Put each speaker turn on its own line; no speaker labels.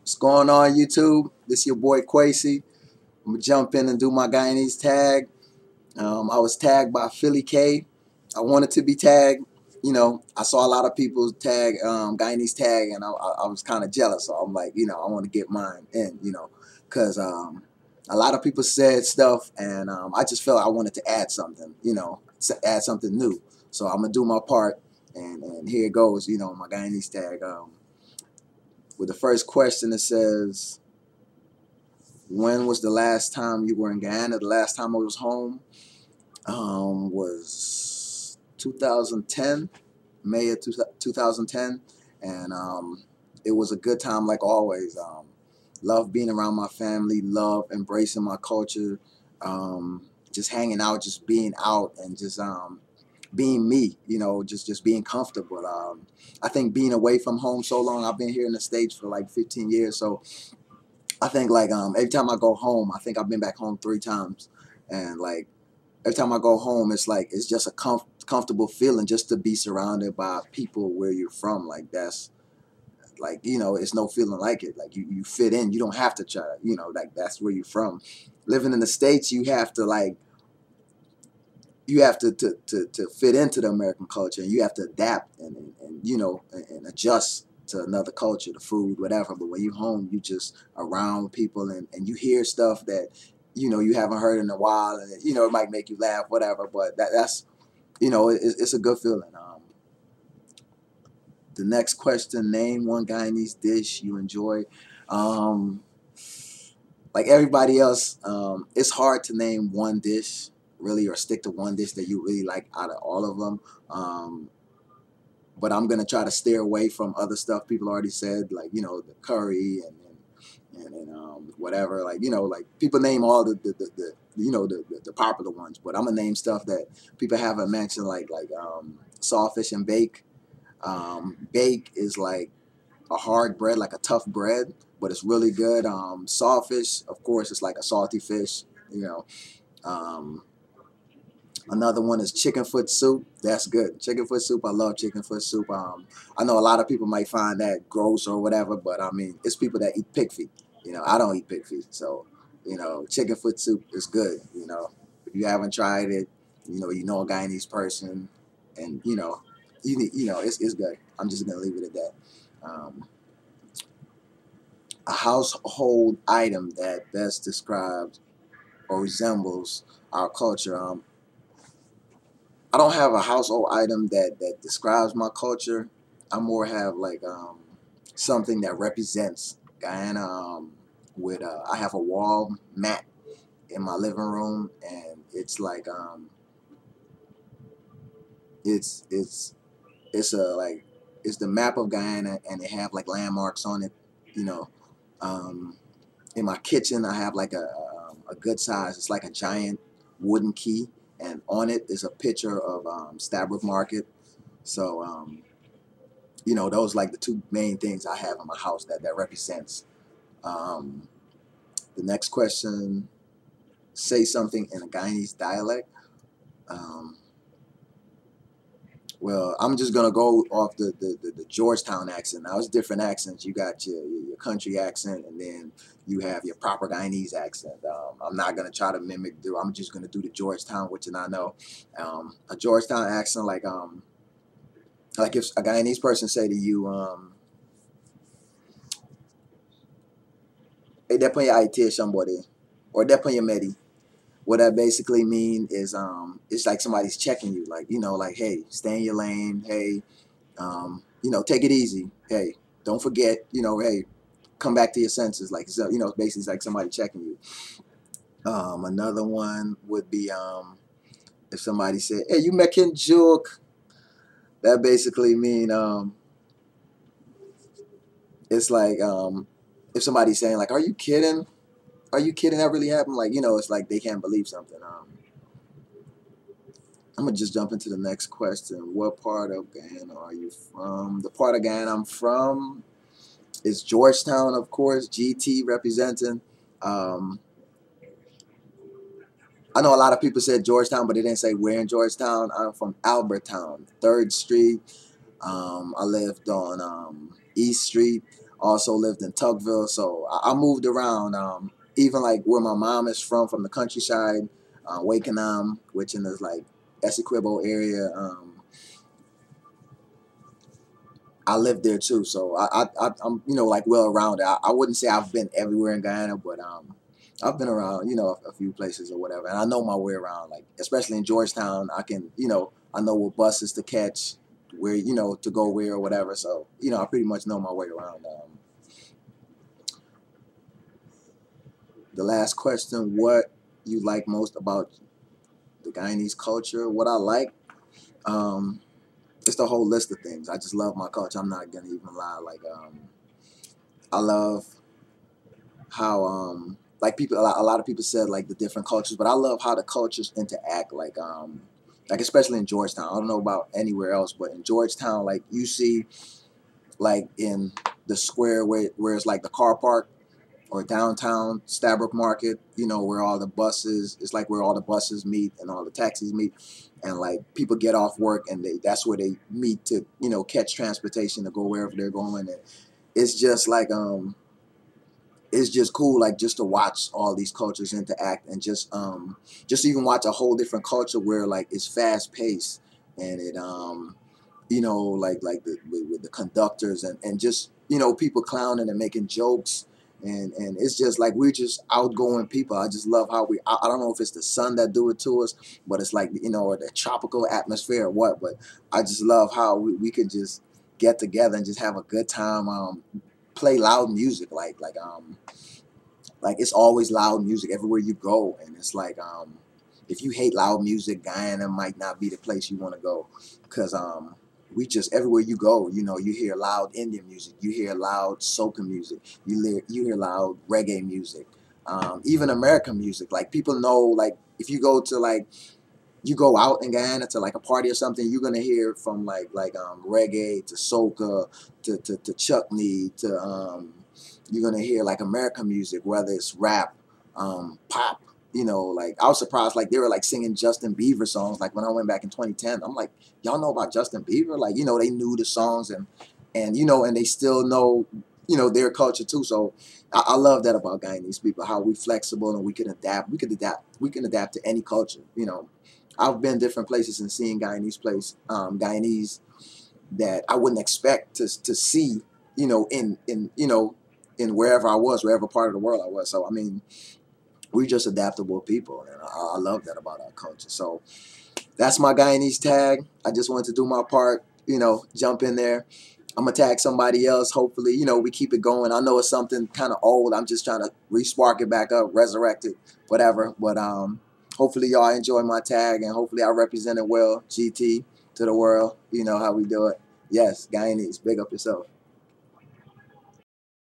What's going on, YouTube? This your boy Quasi. I'm gonna jump in and do my Guyanese tag. I was tagged by Philly K. I wanted to be tagged. I saw a lot of people tag Guyanese tag, and I was kind of jealous. So I'm like, I want to get mine in. Because a lot of people said stuff, and I just felt I wanted to add something. Add something new. So I'm gonna do my part, and here it goes. My Guyanese tag. With the first question, it says, when was the last time you were in Guyana? The last time I was home was 2010, May of 2010. And it was a good time like always. Love being around my family, love embracing my culture, just hanging out, just being out, and just being me, just being comfortable. I think being away from home so long, I've been here in the States for like 15 years, so I think like every time I go home, I think I've been back home 3 times, and like every time I go home, it's like it's just a comfortable feeling just to be surrounded by people where you're from. Like that's like it's no feeling like it. Like you fit in. You don't have to try. Like that's where you're from. Living in the States, you have to like to fit into the American culture, and you have to adapt and adjust to another culture, the food, whatever. But when you're home, you just around people, and you hear stuff that you haven't heard in a while, and it might make you laugh, whatever. But that's it's a good feeling. The next question: name one Guyanese dish you enjoy. Like everybody else, it's hard to name one dish really, or stick to one dish that you really like out of all of them. But I'm gonna try to steer away from other stuff people already said, like the curry and whatever. Like like people name all the popular ones, but I'm gonna name stuff that people haven't mentioned, like sawfish and bake. Bake is like a hard bread, like a tough bread, but it's really good. Sawfish, of course, it's like a salty fish. Um, Another one is chicken foot soup. That's good. Chicken foot soup. I love chicken foot soup. I know a lot of people might find that gross or whatever, but I mean, it's people that eat pig feet. I don't eat pig feet, so chicken foot soup is good. If you haven't tried it, you know a Guyanese person, and it's good. I'm just gonna leave it at that. Um, a household item that best describes or resembles our culture. I don't have a household item that describes my culture. I more have like something that represents Guyana. With I have a wall mat in my living room, and it's like it's a like it's the map of Guyana, and they have like landmarks on it. You know, um, in my kitchen, I have like a good size. It's like a giant wooden key, and on it is a picture of Stabrook Market. So those like the two main things I have in my house that represents. Um, the next question: say something in a Guyanese dialect. Um, Well, I'm just gonna go off the Georgetown accent. Now it's different accents. You got your country accent, and then you have your proper Guyanese accent. I'm not gonna try to mimic. I'm just gonna do the Georgetown, which I know. A Georgetown accent, like if a Guyanese person say to you, "Hey, deponya IT somebody," or "deponya medi." What that basically mean is it's like somebody's checking you, like like, hey, stay in your lane, hey, take it easy, hey, don't forget, hey, come back to your senses, like, so basically it's like somebody checking you. Another one would be if somebody said, hey, you making joke. That basically mean it's like if somebody's saying like, are you kidding, that really happened, like it's like they can't believe something. I'm gonna just jump into the next question. What part of Guyana are you from? The part of Guyana I'm from is Georgetown, of course. GT representing. Um, I know a lot of people said Georgetown, but they didn't say where in Georgetown. I'm from Albertown, 3rd Street. I lived on East Street. Also lived in Tugville, so I moved around. Even like where my mom is from the countryside, Wakenham, which in this like Essequibo area. I lived there too, so I'm like well rounded. I wouldn't say I've been everywhere in Guyana, but I've been around a few places or whatever, and I know my way around. Like especially in Georgetown, I can I know what buses to catch, where to go where or whatever. So I pretty much know my way around. The last question: what you like most about the Guyanese culture? What I like, um, it's the whole list of things. I just love my culture. I'm not gonna even lie. Like I love how like people a lot of people said like the different cultures, but I love how the cultures interact, like especially in Georgetown. I don't know about anywhere else, but in Georgetown, like you see like in the square where it's like the car park, or downtown Stabrook Market, where all the buses, it's like where all the buses meet and all the taxis meet, and like people get off work and that's where they meet to catch transportation to go wherever they're going. And it's just like it's just cool, like just to watch all these cultures interact, and just even watch a whole different culture where like it's fast paced, and it like with the conductors, and just people clowning and making jokes, and it's just like we're just outgoing people. I just love how I don't know if it's the sun that do it to us, but it's like or the tropical atmosphere or what, but I just love how we can just get together and just have a good time, play loud music, like it's always loud music everywhere you go, and it's like if you hate loud music, Guyana might not be the place you want to go, because we just everywhere you go, you hear loud Indian music, you hear loud soca music, you hear loud reggae music, even American music. Like people know, like if you go to like you go out in Guyana to like a party or something, you're gonna hear from reggae to soca to chutney to you're gonna hear like American music, whether it's rap, pop. Like I was surprised, like they were like singing Justin Bieber songs. Like when I went back in 2010, I'm like, y'all know about Justin Bieber? Like they knew the songs, and they still know their culture too. So I love that about Guyanese people, how we flexible and we can adapt. We can adapt to any culture. I've been different places and seeing Guyanese that I wouldn't expect to see, in wherever I was, wherever part of the world I was. So I mean, we're just adaptable people, and I love that about our culture. So that's my Guyanese tag. I just wanted to do my part, jump in there. I'm gonna tag somebody else. Hopefully, we keep it going. I know it's something kind of old. I'm just trying to re-spark it back up, resurrect it, whatever. But hopefully y'all enjoy my tag, and hopefully I represent it well. GT to the world. You know how we do it. Yes, Guyanese. Big up yourself.